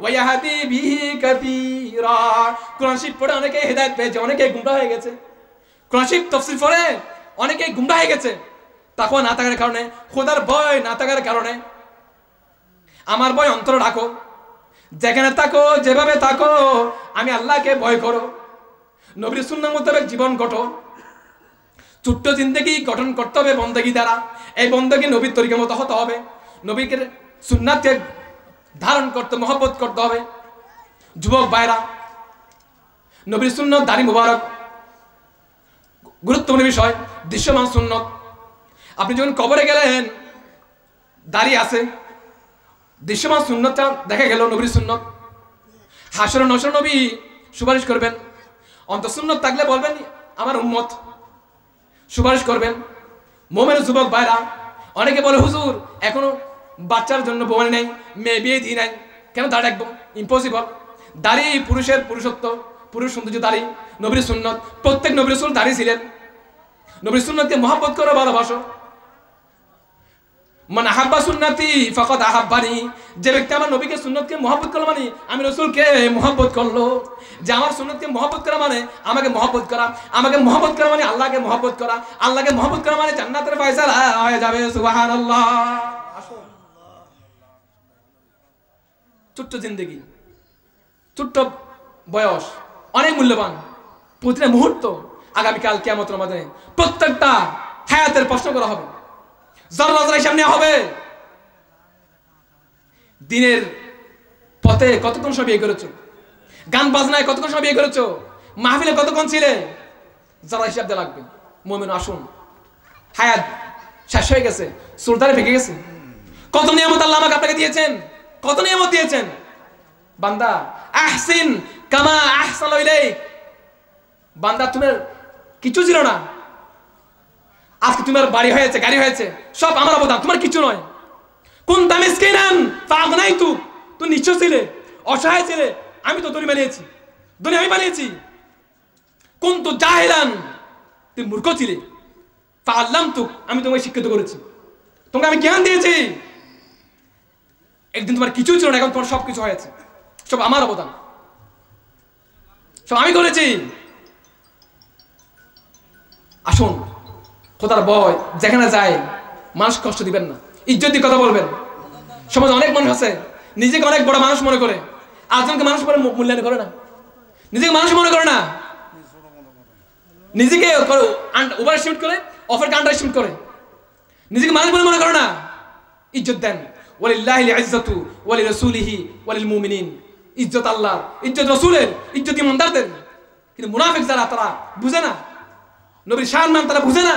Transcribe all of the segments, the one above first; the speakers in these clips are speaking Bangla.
ওয়া ইয়াহদি বিহি কাসীরা। কোরআন শরীফ পড়ে অনেকে হেদায়েত পেয়েছে, অনেকে গুমরাহ হয়ে গেছে। কোরআন শরীফ তাফসীর পড়ে অনেকে গুমরাহ হয়ে গেছে। তাকওয়া না থাকার কারণে, খোদার ভয় না থাকার কারণে। আমার ভয় অন্তরে রাখো, যেখানে থাকো যেভাবে থাকো আমি আল্লাহকে ভয় করো, নবীর সুন্নাহ মোতাবেক জীবন গঠো। ছোট্ট জিন্দেগি গঠন করতে হবে বন্দেগী দ্বারা। এই বন্দেগী নবীর তরিকা মতো হতে হবে, নবীকে সুন্নাতকে ধারণ করতে মহব্বত করতে হবে। যুবক ভাইরা, নবীর সুন্নাত দাড়ি মুবারক গুরুত্বপূর্ণ বিষয়, দৃশ্যমান সুন্নাত। আপনি যখন কবরে গেলেন দাড়ি আছে, দৃশ্যমান সুন্নাতটা দেখা গেল নবীর সুন্নাত। হাসর নসর নবী সুপারিশ করবেন, অন্তঃসুন্নাত থাকলে বলবেন আমার উম্মত, সুপারিশ করবেন। মোমেন যুবক ভাইরা, অনেকে বলে হুজুর এখনো বাচ্চার জন্য বউ নেই, মেয়ে বিয়ে দিই নাই, কেন দাড়ি রাখবো? ইম্পসিবল। দাড়ি পুরুষের পুরুষত্ব, পুরুষ সৌন্দর্য দাড়ি, নবীর সুন্নাত। প্রত্যেক নবীর রাসূল দাড়ি ছিলেন। নবীর সুন্নাতকে মহব্বত করো, ভালোবাসো। মান আহাব্বা সুন্নতি ফাকাদ আহাব্বানি, যে ব্যক্তি আমার নবীকে সুন্নতকে মহব্বত করলো মানে আমি রাসূলকে মহব্বত করলো। যে আমার সুন্নতকে মহব্বত করা মানে আমাকে মহব্বত করা, আমাকে মহব্বত করা মানে আল্লাহকে মহব্বত করা, আল্লাহকে মহব্বত করা মানে জান্নাতের ফয়সালা হয়ে যাবে। সুবহানাল্লাহ। আসুন, ছোট্ট জিন্দেগি, ছোট্ট বয়স অনেক মূল্যবান। প্রতিটা মুহূর্ত আগামীকাল কিয়ামতের ময়দানে প্রত্যেকটা হায়াতের প্রশ্ন করা হবে, জররা জররা সামনে হবে। দিনের পথে কতক্ষণ সময় বিয়ে করেছো, গান বাজনায় কতক্ষণ সময় বিয়ে করেছো, মাহফিলে কতক্ষণ ছিলে, যারা হিসাব দেওয়া লাগবে। মুমিন আসুন, হায়াত শেষ হয়ে গেছে, সুলতানে ভেঙে গেছে। কত নিয়ামত আল্লাহ আমাকে আপনাকে দিয়েছেন, কত নিয়ামত দিয়েছেন। বান্দা আহসিন কামা আহসানু ইলাইক, বান্দা তোমার কিছু ছিল না, আজকে তোমার বাড়ি হয়েছে, গাড়ি হয়েছে, সব আমার অবদান, তোমার কিছু নয়। কুনতা মিসকিনান ফাগনাইতু, তুমি নিঃস্ব ছিলে, অসহায় ছিলে, আমি তো দুনিয়া বানিয়েছি, দুনিয়া আমি বানিয়েছি। কুনতু জাহিলান, তুমি মূর্খ ছিলে, ফাআল্লামতু, আমি তোমাকে শিক্ষিত করেছি, তোমাকে আমি জ্ঞান দিয়েছি। একদিন তোমার কিছু ছিল না, এখন তোমার সব কিছু হয়েছে, সব আমার অবদান, সব আমি করেছি। আসুন, খোদার ভয়, যেখানে যায় মানুষ কষ্ট দিবেন না, ইজ্জত দিয়ে কথা বলবেন। সমাজে অনেক মানুষ আছে নিজেকে অনেক বড় মানুষ মনে করে, আরেকজনকে মানুষ মনে মূল্যায়ন করে না, নিজেকে মানুষ মনে করে না, নিজেকে ওভার এস্টিমেট করে, অফারকে আন্ডার এস্টিমেট করে, নিজেকে মানুষ বলে মনে করে না। ইজ্জত দেন, ওয়ালিল্লাহিল ইজ্জাতু ওয়ালিরাসূলিহি ওয়ালিল মুমিনিন। ইজ্জত আল্লাহর, ইজ্জত রাসূলের, ইজ্জত ইমানদারদের। কিন্তু মুনাফিক যারা, তারা বুঝে না, নবীর সম্মান তারা বুঝে না।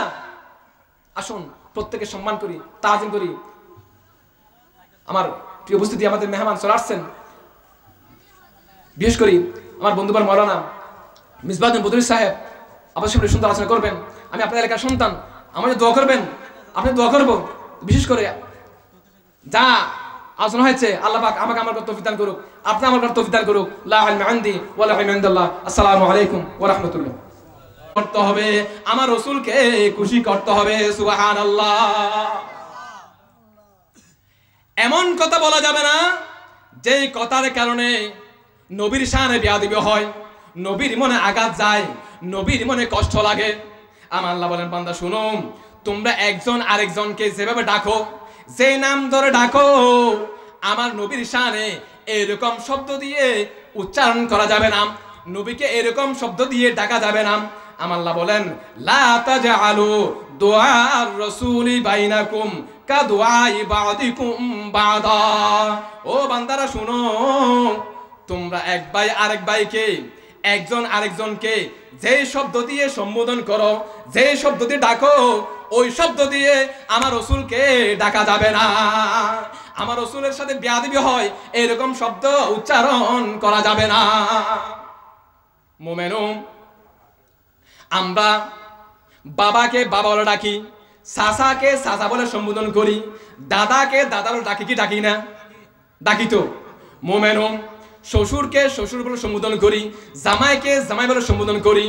আসুন, প্রত্যেকে সম্মান করি, তাজিম করি। আমার প্রিয় উপস্থিতি, আমাদের মেহমান চলে আসছেন, বিশেষ করি আমার বন্ধুবার মাওলানা মিসবাউদ্দিন বদরী সাহেব আপনার সামনে সুন্দর আলোচনা করবেন। আমি আপনার এলাকার সন্তান, আমাদের দোয়া করবেন, আপনি দোয়া করবো। বিশেষ করে যা আলোচনা হয়েছে, আল্লাহ পাক আমাকে আমার তৌফিক দান করুক, আপনি আমার তৌফিক দান করুক। লা ইলমা ইনদি ওয়া লা ইলমা ইনদাল্লাহ। আসসালামু আলাইকুম ওয়া রাহমাতুল্লাহ। করতে হবে, আমার রাসূলকে খুশি করতে হবে। সুবহানাল্লাহ। এমন কথা বলা যাবে না যে কথার কারণে নবীর শানে বেয়াদবি হয়, নবীর মনে আঘাত যায়, নবীর মনে কষ্ট লাগে। আমার আল্লাহ বলেন, বান্দা শুনো, তোমরা একজন আরেকজনকে যেভাবে ডাকো, যে নাম ধরে ডাকো, আমার নবীর শানে এরকম শব্দ দিয়ে উচ্চারণ করা যাবে না, নবীকে এরকম শব্দ দিয়ে ডাকা যাবে না। আমার আল্লাহ বলেন, লা তাজআলু দুআর রাসূলি বাইনাকুম কাদুআই বাদিকুম বাদা। ও বান্দারা শুনো, তোমরা এক ভাই আরেক ভাইকে, একজন আরেকজনকে যে শব্দ দিয়ে সম্বোধন করো, যে শব্দ দিয়ে ডাকো, ওই শব্দ দিয়ে আমার রাসূলকে ডাকা যাবে না। আমার রাসূলের সাথে বেয়াদবি হয়, এরকম শব্দ উচ্চারণ করা যাবে না। মুমিনু, আমরা বাবাকে বাবা বলে ডাকি, চাচাকে চাচা বলে সম্বোধন করি, দাদাকে দাদা বলে ডাকি কি ডাকি না? ডাকি তো। মুমিনু, শ্বশুরকে শ্বশুর বলে সম্বোধন করি, জামাইকে জামাই বলে সম্বোধন করি।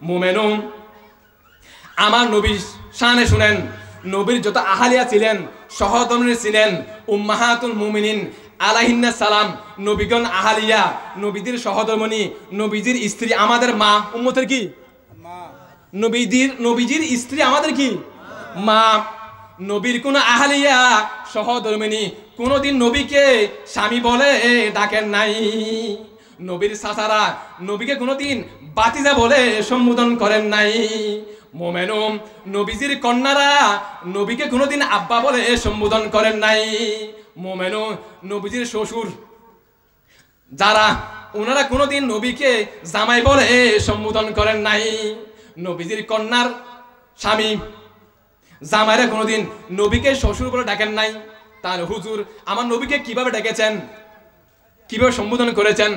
মুমিনু, আমার নবীর শানে শুনেন, নবীর যত আহালিয়া ছিলেন, সহধর্মিণী ছিলেন, উম্মাহাতুল মুমিনিন, আলাইহিন্নাস সালাম, নবীগণ আহালিয়া, নবীদের সহধর্মিণী, নবীজির স্ত্রী আমাদের মা, উম্মতের কি নবীজির স্ত্রী আমাদের কি মা। নবীর কোন আহালিয়া সহধর্মিণী কোনদিন নবীকে স্বামী বলে ডাকেন নাই। নবীর চাচারা নবীকে কোনদিন বাতিজা বলে সম্বোধন করেন নাই। মোমেনুম নবীজির কন্যারা নবীকে কোনদিন আব্বা বলে সম্বোধন করেন নাই। মোমেনু নবীজির শ্বশুর যারা, ওনারা কোনদিন নবীকে জামাই বলে সম্বোধন করেন নাই। নবীজির কন্যার স্বামী জামাইরা কোনদিন নবীকে শ্বশুর বলে ডাকেন নাই। তার হুজুর আমার নবীকে কিভাবে ডেকেছেন, কিভাবে সম্বোধন করেছেন?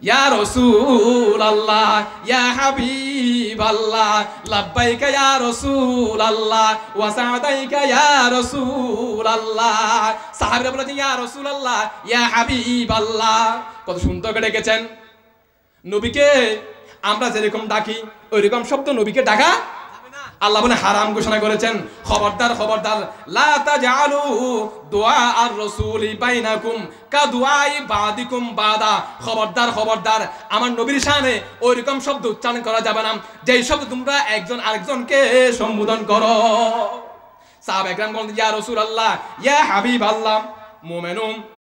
ইয়া রাসূলুল্লাহ, ইয়া হাবিবাল্লাহ, লাব্বাইকা ইয়া রাসূলুল্লাহ, ওয়া সাদাইকা ইয়া রাসূলুল্লাহ। সাহাবীরা বলেছেন ইয়া রাসূলুল্লাহ, ইয়া হাবিবাল্লাহ। কত সুন্দর করে ডেকেছেন নবীকে। আমরা যেরকম ডাকি ওইরকম শব্দ নবীকে ডাকা আল্লাহ বলে হারাম ঘোষণা করেছেন। খবরদার খবরদার, লা তাজআলু দুআ আর রাসূলি বাইনাকুম কা দুআই বাদিকুম বাদা। খবরদার খবরদার, আমার নবীর শানে ওইরকম শব্দ উচ্চারণ করা যাবে না যেই শব্দ তোমরা একজন আরেকজনকে সম্বোধন করো। সাহাবা একরাম বলেন ইয়া রাসূলুল্লাহ, ইয়া হাবিবাল্লাহ। মুমিনুন